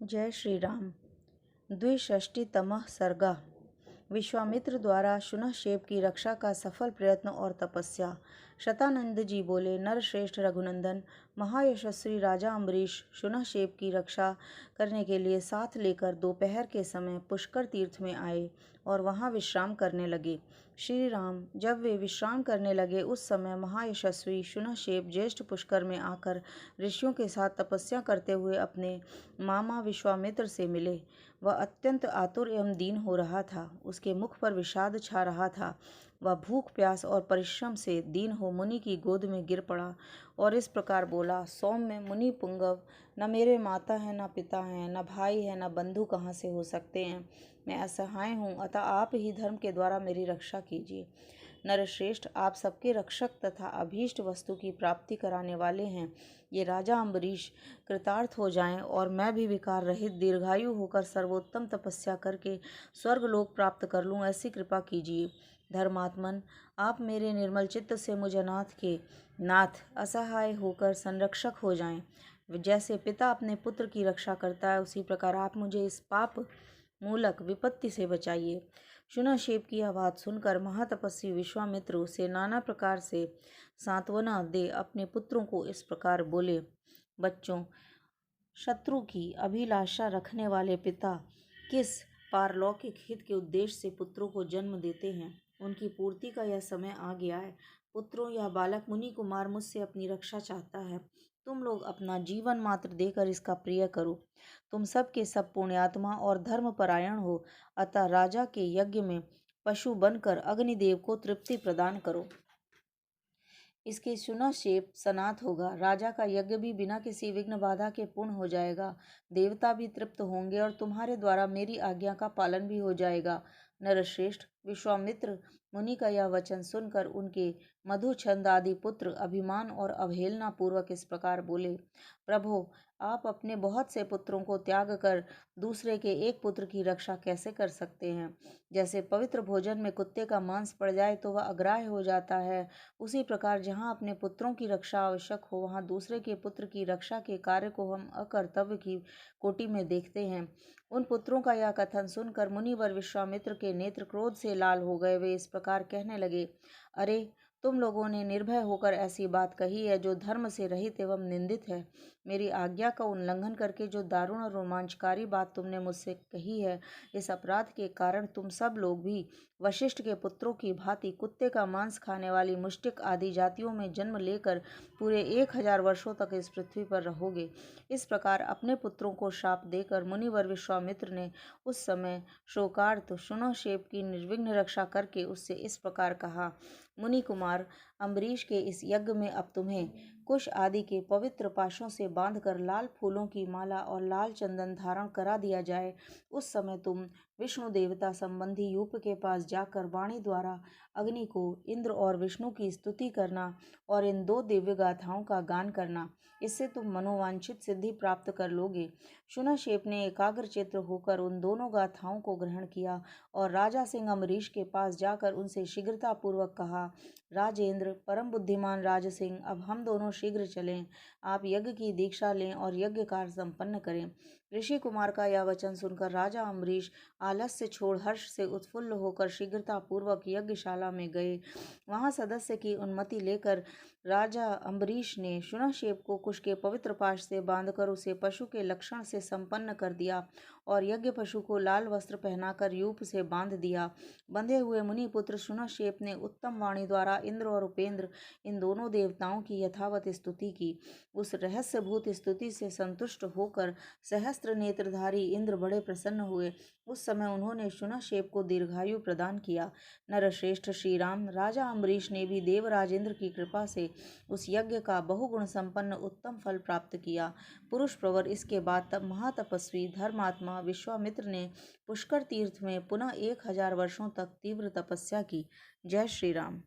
जय श्री राम। द्विषष्टितमः सर्गा। विश्वामित्र द्वारा शुनःशेप की रक्षा का सफल प्रयत्न और तपस्या। शतानंद जी बोले, नरश्रेष्ठ रघुनंदन, महायशस्वी राजा अम्बरीश शुनःशेप की रक्षा करने के लिए साथ लेकर दोपहर के समय पुष्कर तीर्थ में आए और वहां विश्राम करने लगे। श्री राम जब वे विश्राम करने लगे उस समय महायशस्वी शुनःशेप ज्येष्ठ पुष्कर में आकर ऋषियों के साथ तपस्या करते हुए अपने मामा विश्वामित्र से मिले। वह अत्यंत आतुर एवं दीन हो रहा था। उसके मुख पर विषाद छा रहा था। वह भूख प्यास और परिश्रम से दीन हो मुनि की गोद में गिर पड़ा और इस प्रकार बोला, सौम्य मुनि पुंगव, न मेरे माता है, न पिता है, न भाई है, न बंधु कहाँ से हो सकते हैं। मैं असहाय हूँ, अतः आप ही धर्म के द्वारा मेरी रक्षा कीजिए। नरश्रेष्ठ, आप सबके रक्षक तथा अभीष्ट वस्तु की प्राप्ति कराने वाले हैं। ये राजा अम्बरीश कृतार्थ हो जाएं और मैं भी विकार रहित दीर्घायु होकर सर्वोत्तम तपस्या करके स्वर्गलोक प्राप्त कर लूं, ऐसी कृपा कीजिए। धर्मात्मन, आप मेरे निर्मल चित्त से मुझ अनाथ के नाथ असहाय होकर संरक्षक हो जाएं। जैसे पिता अपने पुत्र की रक्षा करता है, उसी प्रकार आप मुझे इस पाप मूलक विपत्ति से बचाइए। शुनःशेप की आवाज़ सुनकर महातपस्वी विश्वामित्र उसे नाना प्रकार से सांत्वना दे अपने पुत्रों को इस प्रकार बोले, बच्चों, शत्रु की अभिलाषा रखने वाले पिता किस पारलौकिक हित के उद्देश्य से पुत्रों को जन्म देते हैं, उनकी पूर्ति का यह समय आ गया है। पुत्रों, यह बालक मुनि कुमार मुझसे अपनी रक्षा चाहता है। तुम लोग अपना जीवन मात्र देकर इसका प्रिय करो। तुम सब के सब पुण्यात्मा और धर्मपरायण हो, अतः राजा के यज्ञ में पशु बनकर अग्निदेव को तृप्ति प्रदान करो। इसके शुनःशेप सनात होगा। राजा का यज्ञ भी बिना किसी विघ्न बाधा के पूर्ण हो जाएगा। देवता भी तृप्त होंगे और तुम्हारे द्वारा मेरी आज्ञा का पालन भी हो जाएगा। नरश्रेष्ठ, विश्वामित्र मुनि का यह वचन सुनकर उनके मधुछंद आदि पुत्र अभिमान और अवहेलना पूर्वक इस प्रकार बोले, प्रभो, आप अपने बहुत से पुत्रों को त्याग कर दूसरे के एक पुत्र की रक्षा कैसे कर सकते हैं। जैसे पवित्र भोजन में कुत्ते का मांस पड़ जाए तो वह अग्राह्य हो जाता है, उसी प्रकार जहाँ अपने पुत्रों की रक्षा आवश्यक हो वहाँ दूसरे के पुत्र की रक्षा के कार्य को हम अकर्तव्य की कोटि में देखते हैं। उन पुत्रों का यह कथन सुनकर मुनिवर विश्वामित्र के नेत्र क्रोध से लाल हो गए। वे इस प्रकार कहने लगे, अरे, तुम लोगों ने निर्भय होकर ऐसी बात कही है जो धर्म से रहित एवं निंदित है। मेरी आज्ञा का उल्लंघन करके जो दारुण और रोमांचकारी बात तुमने मुझसे कही है, इस अपराध के कारण तुम सब लोग भी वशिष्ठ के पुत्रों की भांति कुत्ते का मांस खाने वाली मुष्टिक आदि जातियों में जन्म लेकर पूरे 1000 वर्षों तक इस पृथ्वी पर रहोगे। इस प्रकार अपने पुत्रों को शाप देकर मुनिवर विश्वामित्र ने उस समय शोकार्त शुनःशेप की निर्विघ्न रक्षा करके उससे इस प्रकार कहा, मुनि कुमार, अम्बरीश के इस यज्ञ में अब तुम्हें कुश आदि के पवित्र पाशों से बांधकर लाल फूलों की माला और लाल चंदन धारण करा दिया जाए। उस समय तुम विष्णु देवता संबंधी यूप के पास जाकर वाणी द्वारा अग्नि को इंद्र और विष्णु की स्तुति करना और इन 2 दिव्य गाथाओं का गान करना। इससे तुम मनोवांछित सिद्धि प्राप्त कर लोगे। शुनःशेप ने एकाग्रचित्त होकर उन दोनों गाथाओं को ग्रहण किया और राजा सिंह अम्बरीश के पास जाकर उनसे शीघ्रतापूर्वक कहा, राजेंद्र, परम बुद्धिमान राज सिंह, अब हम दोनों शीघ्र चलें। आप यज्ञ की दीक्षा लें और यज्ञ कार्य संपन्न करें। ऋषि कुमार का यह वचन सुनकर राजा अम्बरीश आलस्य छोड़ हर्ष से उत्फुल्ल होकर शीघ्रतापूर्वक यज्ञशाला में गए। वहां सदस्य की अनुमति लेकर राजा अम्बरीश ने शुनःशेप को कुश के पवित्र पाश से बांधकर उसे पशु के लक्षण से संपन्न कर दिया और यज्ञ पशु को लाल वस्त्र पहनाकर यूप से बांध दिया। बंधे हुए मुनिपुत्र शुनःशेप ने उत्तम वाणी द्वारा इंद्र और उपेंद्र इन दोनों देवताओं की यथावत स्तुति की। उस रहस्यभूत स्तुति से संतुष्ट होकर सहस्त्र नेत्रधारी इंद्र बड़े प्रसन्न हुए। उस समय उन्होंने शुनःशेप को दीर्घायु प्रदान किया। नरश्रेष्ठ श्री राम, राजा अम्बरीश ने भी देवराज इंद्र की कृपा से उस यज्ञ का बहुगुण संपन्न उत्तम फल प्राप्त किया। पुरुष प्रवर इसके बाद तब महातपस्वी धर्मात्मा विश्वामित्र ने पुष्कर तीर्थ में पुनः 1000 वर्षों तक तीव्र तपस्या की। जय श्री राम।